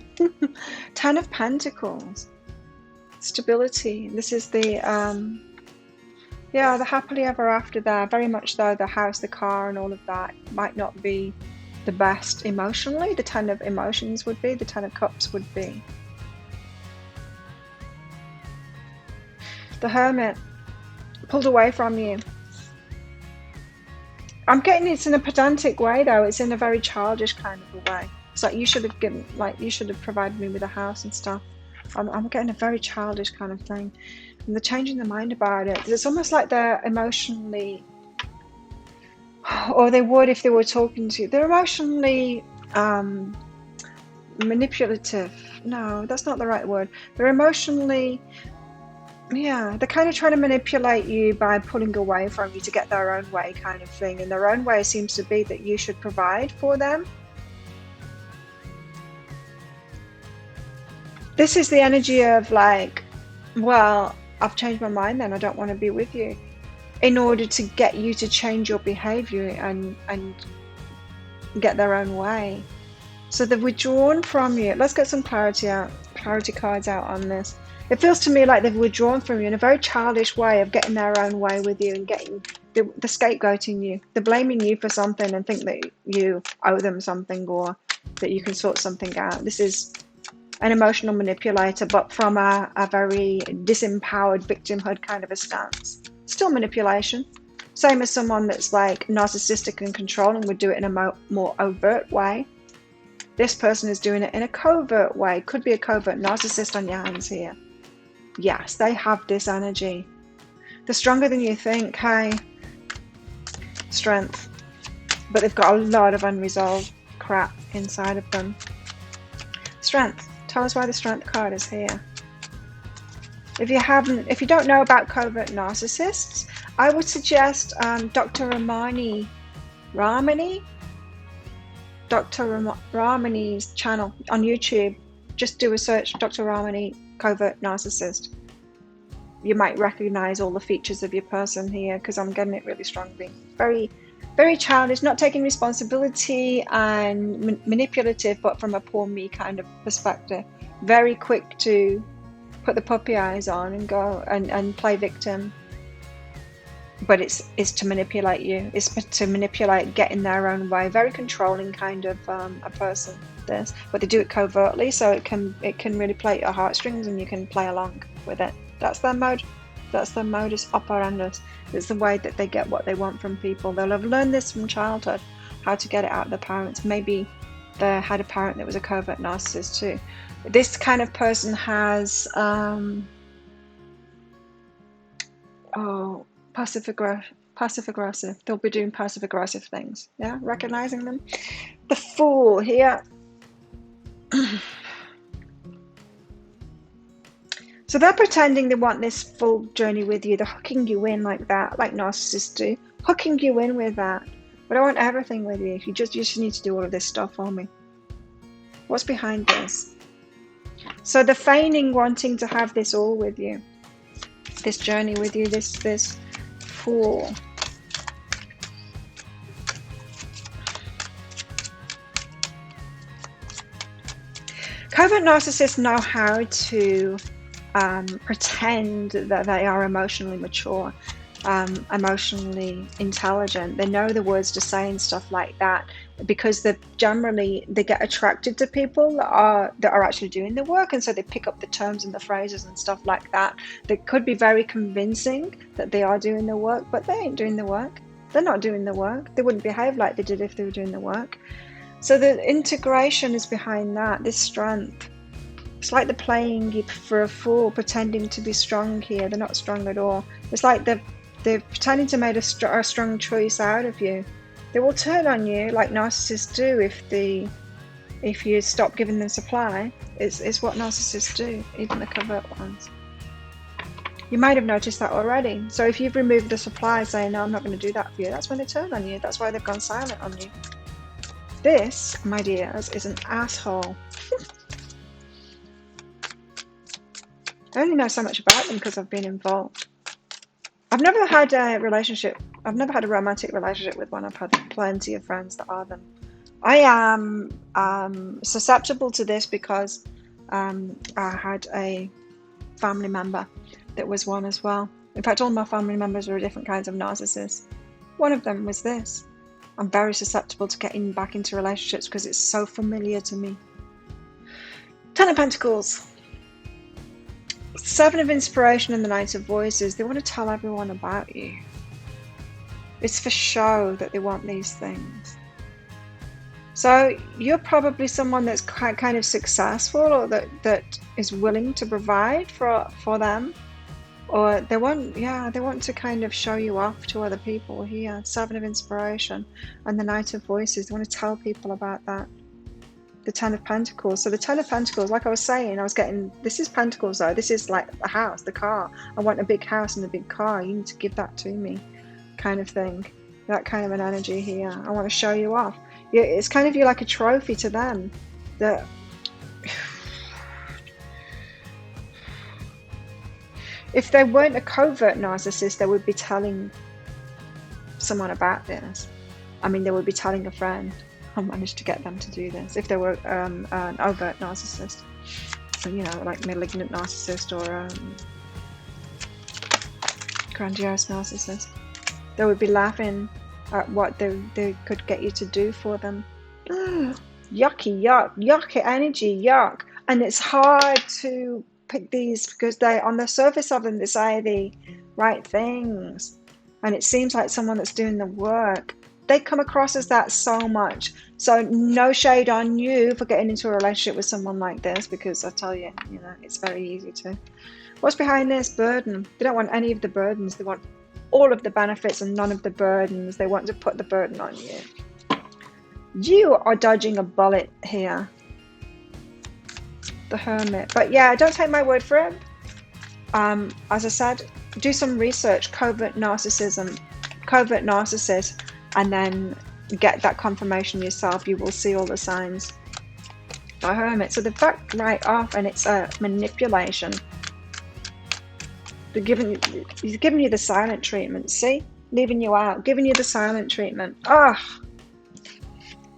10 of Pentacles. Stability. This is the the happily ever after there. Very much though, the house, the car and all of that might not be the best emotionally. The 10 of emotions would be, the 10 of cups would be. The Hermit pulled away from you. I'm getting it's in a pedantic way though. It's in a very childish kind of a way. It's like you should have provided me with a house and stuff. I'm getting a very childish kind of thing, and they're changing their mind about it. It's almost like they're emotionally, or they would if they were talking to you. They're emotionally manipulative. No, that's not the right word. They're emotionally, they're kind of trying to manipulate you by pulling away from you to get their own way kind of thing. And their own way seems to be that you should provide for them. This is the energy of like, well, I've changed my mind then, I don't want to be with you, in order to get you to change your behavior and get their own way. So they've withdrawn from you. Let's get some clarity cards out on this. It feels to me like they've withdrawn from you in a very childish way of getting their own way with you and getting the scapegoating you. They're blaming you for something and think that you owe them something or that you can sort something out. This is an emotional manipulator, but from a very disempowered victimhood kind of a stance. Still manipulation. Same as someone that's like narcissistic and controlling would do it in a more overt way. This person is doing it in a covert way. Could be a covert narcissist on your hands here. Yes, they have this energy. They're stronger than you think, hey? Strength. but they've got a lot of unresolved crap inside of them. Strength. Tell us why the Strength card is here. If you don't know about covert narcissists, I would suggest Dr. Ramani's channel on YouTube. Just do a search, Dr. Ramani, covert narcissist. You might recognize all the features of your person here, because I'm getting it really strongly. Very, very childish, not taking responsibility, and manipulative, but from a poor me kind of perspective. Very quick to put the puppy eyes on and go and play victim. But it's to manipulate you. It's to manipulate, get in their own way. Very controlling kind of a person. This, but they do it covertly, so it can really play at your heartstrings, and you can play along with it. That's their mode. That's their modus operandi. It's the way that they get what they want from people. They'll have learned this from childhood, how to get it out of their parents. Maybe they had a parent that was a covert narcissist too. This kind of person has passive aggressive. They'll be doing passive aggressive things. Yeah, recognizing them. The Fool here. So they're pretending they want this full journey with you. They're hooking you in like that, like narcissists do. Hooking you in with that. But I want everything with you. You just need to do all of this stuff for me. What's behind this? So they're feigning wanting to have this all with you. This journey with you, this Fool. Covert narcissists know how to pretend that they are emotionally mature, emotionally intelligent. They know the words to say and stuff like that, because they get attracted to people that are actually doing the work, and so they pick up the terms and the phrases and stuff like that. They could be very convincing that they are doing the work, but they ain't doing the work. They're not doing the work. They wouldn't behave like they did if they were doing the work. So the integration is behind that, this strength. It's like they're playing you for a fool, pretending to be strong here. They're not strong at all. It's like they're pretending to make a strong choice out of you. They will turn on you like narcissists do if you stop giving them supply. It's what narcissists do, even the covert ones. You might have noticed that already. So if you've removed the supply, saying, no, I'm not going to do that for you, that's when they turn on you. That's why they've gone silent on you. This, my dears, is an asshole. I only know so much about them because I've been involved. I've never had a relationship. I've never had a romantic relationship with one. I've had plenty of friends that are them. I am susceptible to this because I had a family member that was one as well. In fact, all my family members were different kinds of narcissists. One of them was this. I'm very susceptible to getting back into relationships because it's so familiar to me. Ten of Pentacles. Seven of Inspiration and the Knight of Voices. They want to tell everyone about you. It's for show that they want these things. So you're probably someone that's kind of successful, or that is willing to provide for them. Or they want to kind of show you off to other people here. Seven of Inspiration and the Knight of Voices. They want to tell people about that. The Ten of Pentacles. So the Ten of Pentacles, like I was saying, I was getting, this is Pentacles though. This is like a house, the car. I want a big house and a big car. You need to give that to me, kind of thing. That kind of an energy here. I want to show you off. It's kind of you like a trophy to them. That if they weren't a covert narcissist, they would be telling someone about this. I mean, they would be telling a friend. I managed to get them to do this. If they were an overt narcissist, so, you know, like malignant narcissist or grandiose narcissist, they would be laughing at what they could get you to do for them. Yucky, yucky energy, yuck. And it's hard to pick these because they, on the surface of them, they say the right things, and it seems like someone that's doing the work. They come across as that so much. So no shade on you for getting into a relationship with someone like this, because I tell you, you know, it's very easy to. What's behind this? Burden. They don't want any of the burdens. They want all of the benefits and none of the burdens. They want to put the burden on you. You are dodging a bullet here. The Hermit. But yeah, don't take my word for it. As I said, do some research, covert narcissist, and then get that confirmation yourself. You will see all the signs. The Hermit. So they've backed right off, and it's a manipulation. He's giving you the silent treatment. See, leaving you out, giving you the silent treatment. Ah,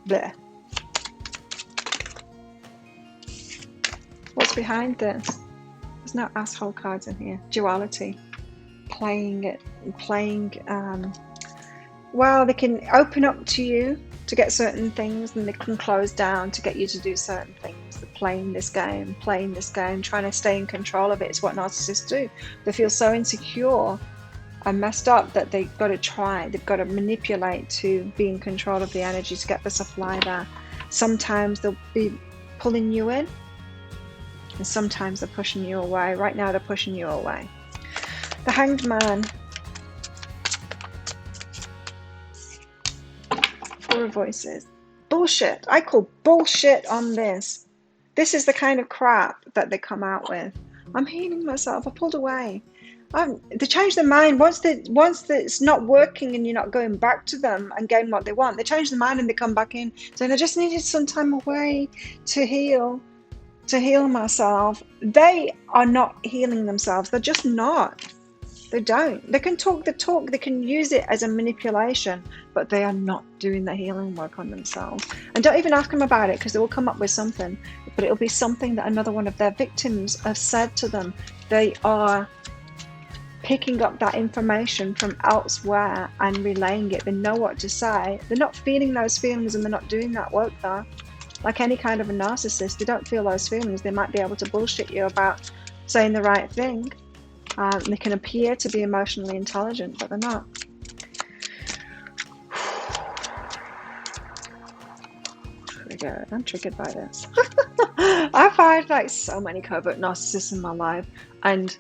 bleh. What's behind this? There's no asshole cards in here. Duality. Well, they can open up to you to get certain things, and they can close down to get you to do certain things. They're playing this game, trying to stay in control of it. It's what narcissists do. They feel so insecure and messed up that they've got to manipulate to be in control of the energy to get the supply there. Sometimes they'll be pulling you in, and sometimes they're pushing you away. Right now they're pushing you away. The Hanged Man. Four of Voices. Bullshit. I call bullshit on this. This is the kind of crap that they come out with. I'm healing myself. I pulled away. They change their mind once it's not working and you're not going back to them and getting what they want. They change their mind and they come back in saying, I just needed some time away to heal myself. They are not healing themselves. They're just not. They don't. They can talk the talk. They can use it as a manipulation, but they are not doing the healing work on themselves. And don't even ask them about it, because they will come up with something, but it'll be something that another one of their victims have said to them. They are picking up that information from elsewhere and relaying it. They know what to say. They're not feeling those feelings, and they're not doing that work though. Like any kind of a narcissist, they don't feel those feelings. They might be able to bullshit you about saying the right thing. They can appear to be emotionally intelligent, but they're not. Triggered. I'm triggered by this. I find like so many covert narcissists in my life, and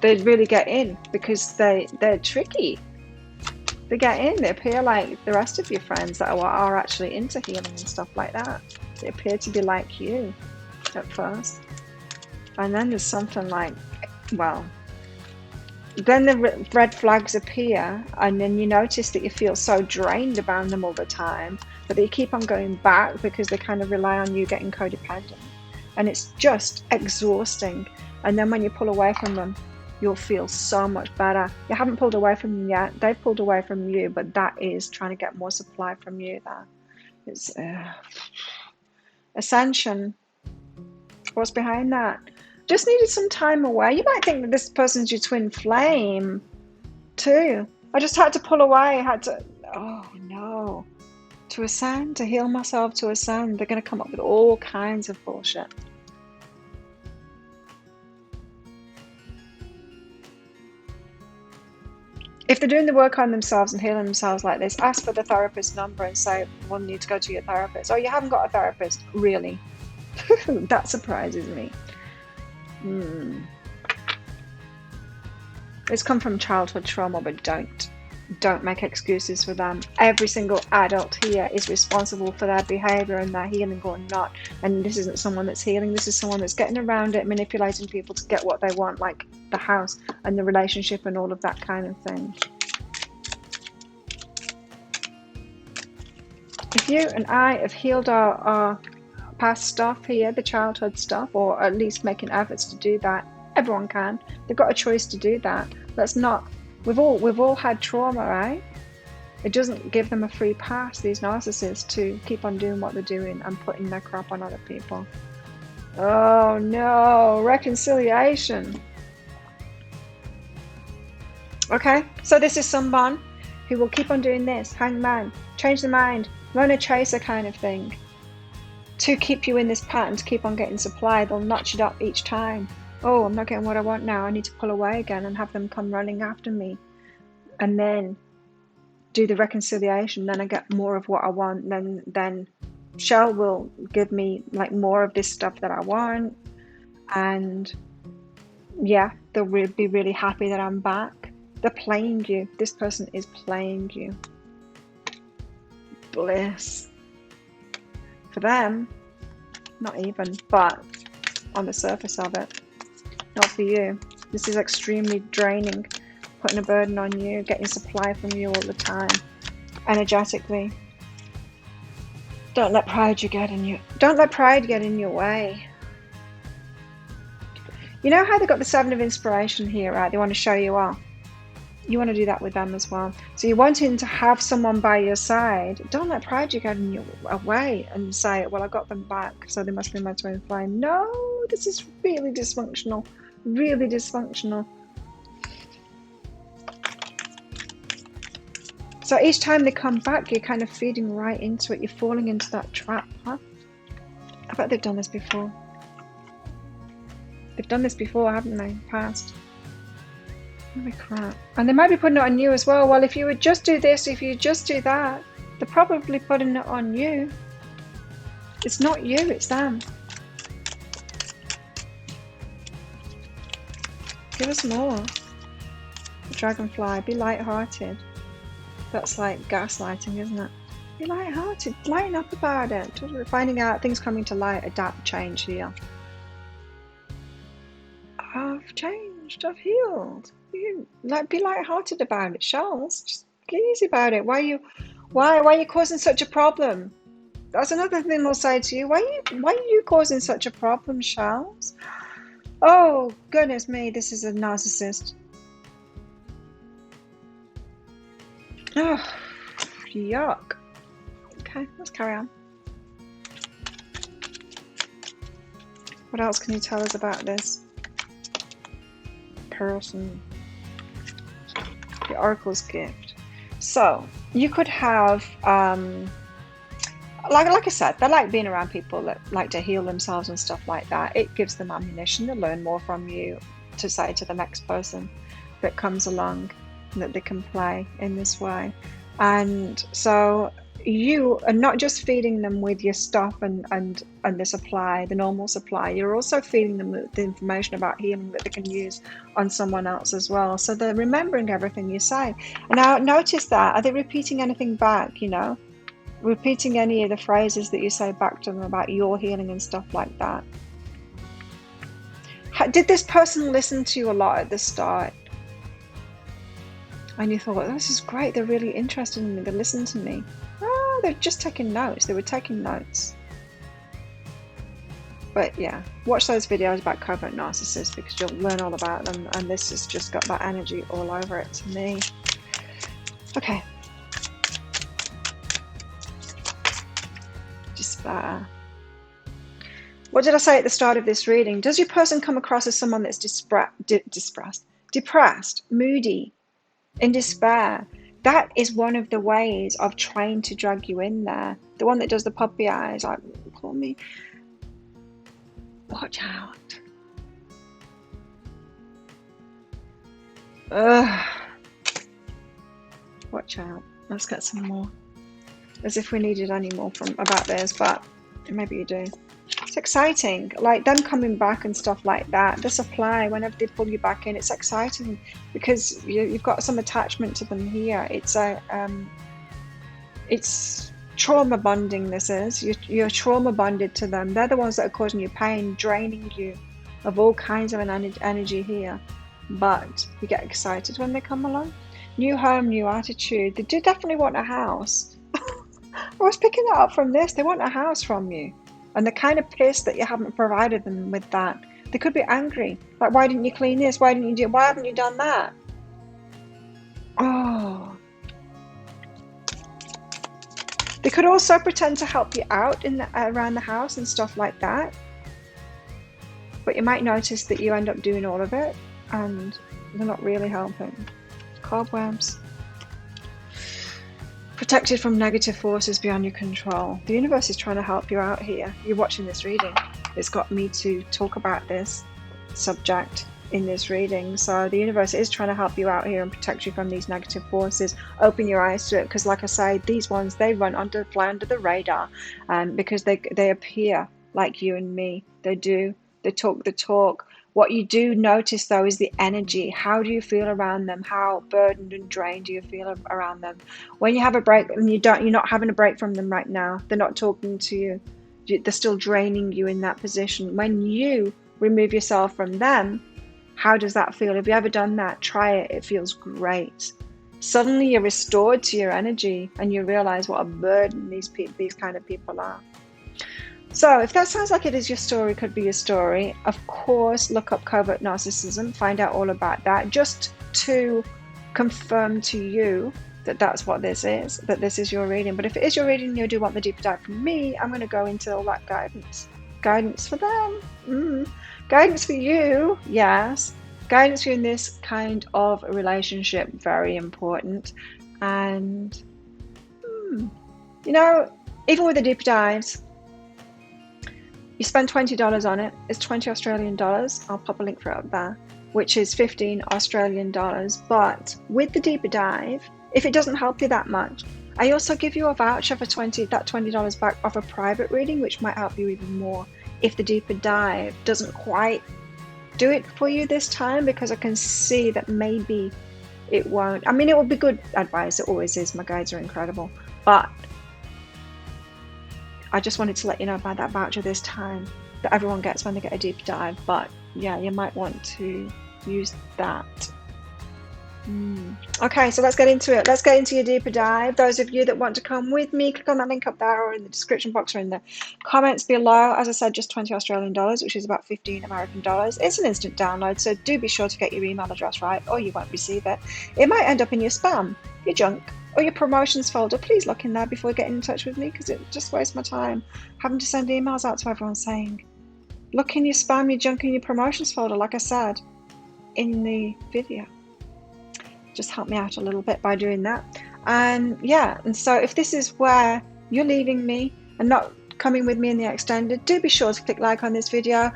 they really get in because they're tricky. They get in. They appear like the rest of your friends that are actually into healing and stuff like that. They appear to be like you at first, and then there's something like, well, then the red flags appear, and then you notice that you feel so drained about them all the time, but they keep on going back because they kind of rely on you getting codependent, and it's just exhausting. And then when you pull away from them, you'll feel so much better. You haven't pulled away from them yet. They've pulled away from you, but that is trying to get more supply from you there. It's Ascension. What's behind that? Just needed some time away. You might think that this person's your twin flame too. I just had to pull away. Oh no. To ascend, to heal myself, to ascend. They're going to come up with all kinds of bullshit. If they're doing the work on themselves and healing themselves like this, ask for the therapist number and say, well, you need to go to your therapist. Oh, you haven't got a therapist? Really? That surprises me. It's come from childhood trauma, but don't make excuses for them. Every single adult here is responsible for their behavior and their healing or not. And this isn't someone that's healing. This is someone that's getting around it, manipulating people to get what they want, like the house and the relationship and all of that kind of thing. If you and I have healed our past stuff here, the childhood stuff, or at least making efforts to do that, everyone can. They've got a choice to do that. That's not. We've all had trauma, right? It doesn't give them a free pass, these narcissists, to keep on doing what they're doing and putting their crap on other people. Oh no, reconciliation. Okay, so this is someone who will keep on doing this, hangman, change the mind, run a chaser kind of thing, to keep you in this pattern, to keep on getting supply. They'll notch it up each time. Oh, I'm not getting what I want now. I need to pull away again and have them come running after me. And then do the reconciliation. Then I get more of what I want. Then Shell will give me like more of this stuff that I want. And yeah, they'll be really happy that I'm back. They're playing you. This person is playing you. Bliss. For them, not even, but on the surface of it. Not for you. This is extremely draining, putting a burden on you, getting supply from you all the time, energetically. Don't let pride get in your way. You know how they got the 7 of inspiration here, right? They want to show you off. You want to do that with them as well. So you're wanting to have someone by your side. Don't let pride get in your way and say, well, I got them back, so they must be my twin flame. No, this is really dysfunctional. Really dysfunctional. So each time they come back, you're kind of feeding right into it. You're falling into that trap, huh? I bet they've done this before. They've done this before, haven't they? Past. Holy crap. And they might be putting it on you as well. Well, if you would just do this, if you just do that, they're probably putting it on you. It's not you, it's them. Give us more. The dragonfly, be light-hearted. That's like gaslighting, isn't it? Be light-hearted, lighten up about it. Finding out things coming to light, adapt, change here. I've changed, I've healed. You be light-hearted about it, Charles. Just get easy about it. Why are you causing such a problem? That's another thing they'll say to you. Why are you causing such a problem, Charles? Oh goodness me, this is a narcissist. Oh, yuck. Okay, let's carry on. What else can you tell us about this person? The Oracle's gift. So you could have, like I said, they like being around people that like to heal themselves and stuff like that. It gives them ammunition to learn more from you, to say to the next person that comes along that they can play in this way. And so you are not just feeding them with your stuff and the supply, the normal supply, you're also feeding them with the information about healing that they can use on someone else as well. So they're remembering everything you say. And now notice that, are they repeating anything back, you know? Repeating any of the phrases that you say back to them about your healing and stuff like that? Did this person listen to you a lot at the start? And you thought, this is great, they're really interested in me, they listen to me. Oh, they're just taking notes. They were taking notes. But yeah, watch those videos about covert narcissists because you'll learn all about them, and this has just got that energy all over it to me. Okay. Despair. What did I say at the start of this reading? Does your person come across as someone that's depressed, moody, in despair? That is one of the ways of trying to drag you in there. The one that does the puppy eyes, like, call me. Watch out. Ugh. Watch out. Let's get some more. As if we needed any more from about this, but maybe you do. It's exciting, like them coming back and stuff like that. The supply, whenever they pull you back in, it's exciting because you've got some attachment to them here. It's trauma bonding. This is you're trauma bonded to them. They're the ones that are causing you pain, draining you of all kinds of an energy here. But you get excited when they come along. New home, new attitude. They do definitely want a house. I was picking that up from this. They want a house from you. And they're kind of pissed that you haven't provided them with that. They could be angry. Like, why didn't you clean this? Why haven't you done that? Oh. They could also pretend to help you out around the house and stuff like that. But you might notice that you end up doing all of it and they're not really helping. Cobwebs. Protected from negative forces beyond your control. The universe is trying to help you out here. You're watching this reading. It's got me to talk about this subject in this reading. So the universe is trying to help you out here and protect you from these negative forces. Open your eyes to it, because like I say, these ones, they fly under the radar because they appear like you and me. They do. They talk the talk. What you do notice, though, is the energy. How do you feel around them? How burdened and drained do you feel around them? When you have a break, and you're not having a break from them right now, they're not talking to you. they're still draining you in that position. When you remove yourself from them, how does that feel? Have you ever done that? Try it. It feels great. Suddenly you're restored to your energy and you realize what a burden these kind of people are. So if that sounds like it is your story, could be your story, of course, look up covert narcissism, find out all about that, just to confirm to you that that's what this is, that this is your reading. But if it is your reading and you do want the deeper dive from me, I'm going to go into all that guidance. Guidance for them. Guidance for you, yes. Guidance for you in this kind of relationship, very important. And, you know, even with the deeper dives, you spend $20 on it. It's 20 Australian dollars. I'll pop a link for it up there, which is 15 Australian dollars. But with the deeper dive, if it doesn't help you that much, I also give you a voucher for $20 back off a private reading, which might help you even more if the deeper dive doesn't quite do it for you this time, because I can see that maybe it won't. I mean, it will be good advice. It always is. My guides are incredible. But I just wanted to let you know about that voucher this time that everyone gets when they get a deep dive. But yeah, you might want to use that. Okay, so let's get into it. Let's get into your deeper dive. Those of you that want to come with me, click on that link up there or in the description box or in the comments below. As I said, just 20 Australian dollars, which is about 15 American dollars. It's an instant download, so do be sure to get your email address right or you won't receive it. It might end up in your spam, your junk, or your promotions folder. Please look in there before getting in touch with me, because it just wastes my time having to send emails out to everyone saying, look in your spam, your junk, and your promotions folder, like I said in the video. Just help me out a little bit by doing that. And yeah, and so if this is where you're leaving me and not coming with me in the extended, do be sure to click like on this video.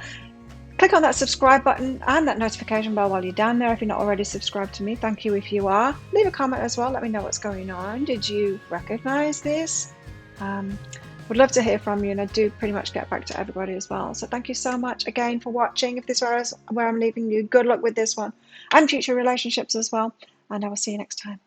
Click on that subscribe button and that notification bell while you're down there if you're not already subscribed to me. Thank you if you are. Leave a comment as well. Let me know what's going on. Did you recognize this? Would love to hear from you, and I do pretty much get back to everybody as well. So thank you so much again for watching. If this is where I'm leaving you, good luck with this one and future relationships as well. And I will see you next time.